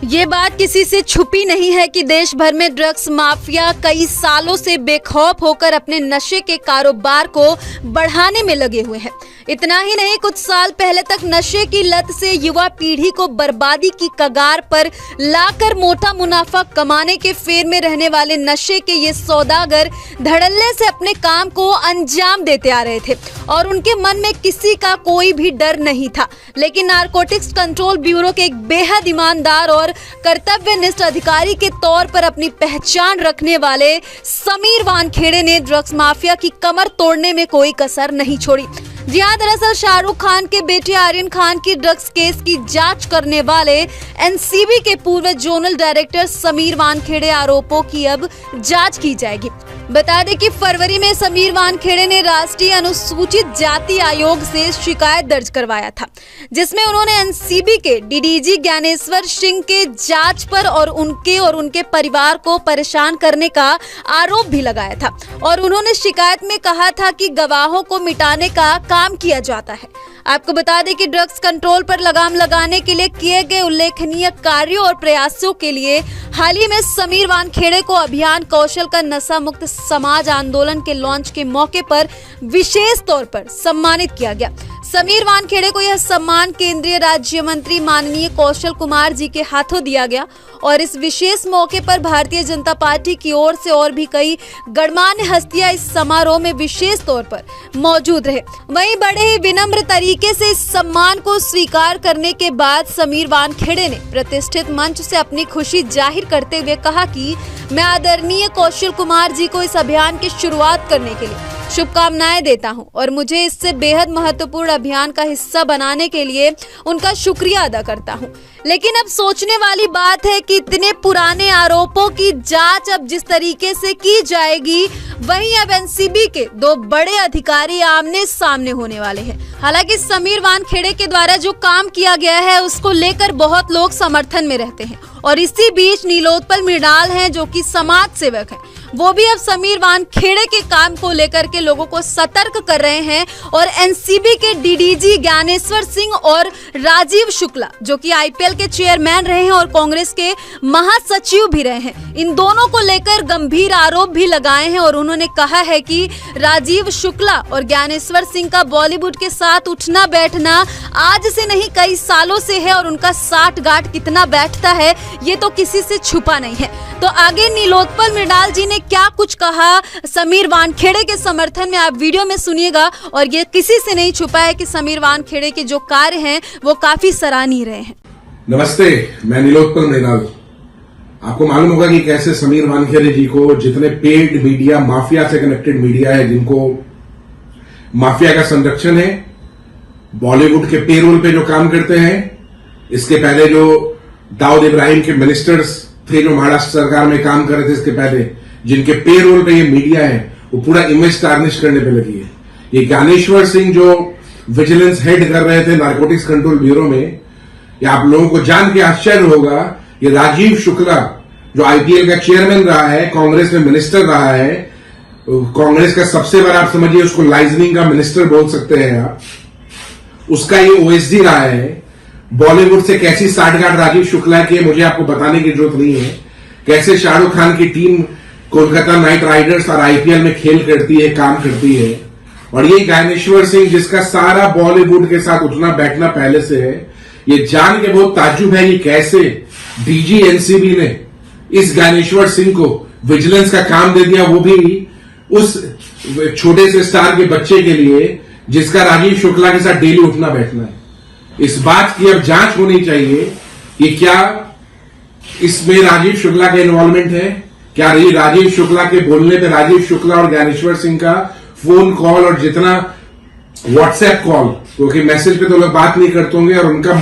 ये बात किसी से छुपी नहीं है कि देश भर में ड्रग्स माफिया कई सालों से बेखौफ होकर अपने नशे के कारोबार को बढ़ाने में लगे हुए हैं। इतना ही नहीं, कुछ साल पहले तक नशे की लत से युवा पीढ़ी को बर्बादी की कगार पर लाकर मोटा मुनाफा कमाने के फेर में रहने वाले नशे के ये सौदागर धड़ल्ले से अपने काम को अंजाम देते आ रहे थे और उनके मन में किसी का कोई भी डर नहीं था। लेकिन नारकोटिक्स कंट्रोल ब्यूरो के एक बेहद ईमानदार और कर्तव्यनिष्ठ अधिकारी के तौर पर अपनी पहचान रखने वाले समीर वानखेड़े ने ड्रग्स माफिया की कमर तोड़ने में कोई कसर नहीं छोड़ी। जी हां, दरअसल शाहरुख खान के बेटे आर्यन खान की ड्रग्स केस की जांच करने वाले एनसीबी के पूर्व जोनल डायरेक्टर समीर वानखेड़े आरोपों की अब जांच की जाएगी। बता दें कि फरवरी में समीर वानखेड़े ने राष्ट्रीय अनुसूचित जाति आयोग से शिकायत दर्ज करवाया था, जिसमें उन्होंने एनसीबी के डीडीजी ज्ञानेश्वर सिंह के जांच पर और उनके परिवार को परेशान करने का आरोप भी लगाया था। और उन्होंने शिकायत में कहा था कि गवाहों को मिटाने का काम किया जाता है। आपको बता दें कि ड्रग्स कंट्रोल पर लगाम लगाने के लिए किए गए उल्लेखनीय कार्यों और प्रयासों के लिए हाल ही में समीर वानखेड़े को अभियान कौशल का नशा मुक्त समाज आंदोलन के लॉन्च के मौके पर विशेष तौर पर सम्मानित किया गया। समीर वानखेड़े को यह सम्मान केंद्रीय राज्य मंत्री माननीय कौशल कुमार जी के हाथों दिया गया और इस विशेष मौके पर भारतीय जनता पार्टी की ओर से और भी कई गणमान्य हस्तियां इस समारोह में विशेष तौर पर मौजूद रहे। वहीं बड़े ही विनम्र तरीके से इस सम्मान को स्वीकार करने के बाद समीर वानखेड़े ने प्रतिष्ठित मंच से अपनी खुशी जाहिर करते हुए कहा कि मैं आदरणीय कौशल कुमार जी को इस अभियान की शुरुआत करने के लिए शुभकामनाएं देता हूं और मुझे इससे बेहद महत्वपूर्ण अभियान का हिस्सा बनाने के लिए उनका शुक्रिया अदा करता हूं। लेकिन अब सोचने वाली बात है कि इतने पुराने आरोपों की जांच अब जिस तरीके से की जाएगी, वहीं अब एनसीबी के दो बड़े अधिकारी आमने सामने होने वाले हैं। हालांकि समीर वानखेड़े के द्वारा जो काम किया गया है उसको लेकर बहुत लोग समर्थन में रहते हैं और इसी बीच नीलोत्पल मृणाल हैं जो कि समाज सेवक हैं, वो भी अब समीर वानखेड़े के काम को लेकर के लोगों को सतर्क कर रहे हैं। और एनसीबी के डीडीजी ज्ञानेश्वर सिंह और राजीव शुक्ला जो कि आईपीएल के चेयरमैन रहे हैं और कांग्रेस के महासचिव भी रहे हैं, इन दोनों को लेकर गंभीर आरोप भी लगाए हैं। और उन्होंने कहा है कि राजीव शुक्ला और ज्ञानेश्वर सिंह का बॉलीवुड के साथ उठना बैठना आज से नहीं कई सालों से है और उनका साठ गांठ कितना बैठता है ये तो किसी से छुपा नहीं है। तो आगे नीलोत्पल मृणाल जी ने क्या कुछ कहा समीर वानखेड़े के समर्थन में, आप वीडियो में सुनिएगा। और ये किसी से नहीं छुपा है कि समीर वानखेड़े के जो कार्य हैं वो काफी सराहनीय रहे हैं। नमस्ते, मैं नीलोत्पल मृणाल। आपको मालूम होगा कि कैसे समीर वानखेड़े जी को जितने पेड मीडिया, माफिया से कनेक्टेड मीडिया है, जिनको माफिया का संरक्षण है, बॉलीवुड के पेरोल पे जो काम करते हैं, इसके पहले जो दाऊद इब्राहिम के मिनिस्टर्स थे जो महाराष्ट्र सरकार में काम कर रहे थे, इसके पहले जिनके पेरोल पे ये मीडिया है, वो पूरा इमेज टार्निश करने पे लगी है। ये ज्ञानेश्वर सिंह जो विजिलेंस हेड कर रहे थे नारकोटिक्स कंट्रोल ब्यूरो में, ये आप लोगों को जान के आश्चर्य होगा, ये राजीव शुक्ला जो आईपीएल का चेयरमैन रहा है, कांग्रेस में मिनिस्टर रहा है, कांग्रेस का सबसे बड़ा आप समझिए उसको लाइजनिंग का मिनिस्टर बोल सकते हैं आप, उसका ये ओएसडी रहा है। बॉलीवुड से कैसी साठगांठ राजीव शुक्ला की मुझे आपको बताने की जरूरत नहीं है। कैसे शाहरुख खान की टीम कोलकाता नाइट राइडर्स और आईपीएल में खेल करती है, काम करती है। और ये ज्ञानेश्वर सिंह जिसका सारा बॉलीवुड के साथ उठना बैठना पहले से है, ये जान के बहुत ताज्जुब है कि कैसे डीजी एनसीबी ने इस ज्ञानेश्वर सिंह को विजिलेंस का काम दे दिया, वो भी उस छोटे से स्टार के बच्चे के लिए जिसका राजीव शुक्ला के साथ डेली उठना बैठना है। इस बात की अब जांच होनी चाहिए कि क्या इसमें राजीव शुक्ला का इन्वॉल्वमेंट है, क्या राजीव शुक्ला के बोलने पे राजीव शुक्ला और ज्ञानेश्वर सिंह का फोन कॉल और जितना व्हाट्सएप कॉल, क्योंकि मैसेज पे तो लोग बात नहीं करते होंगे और उनका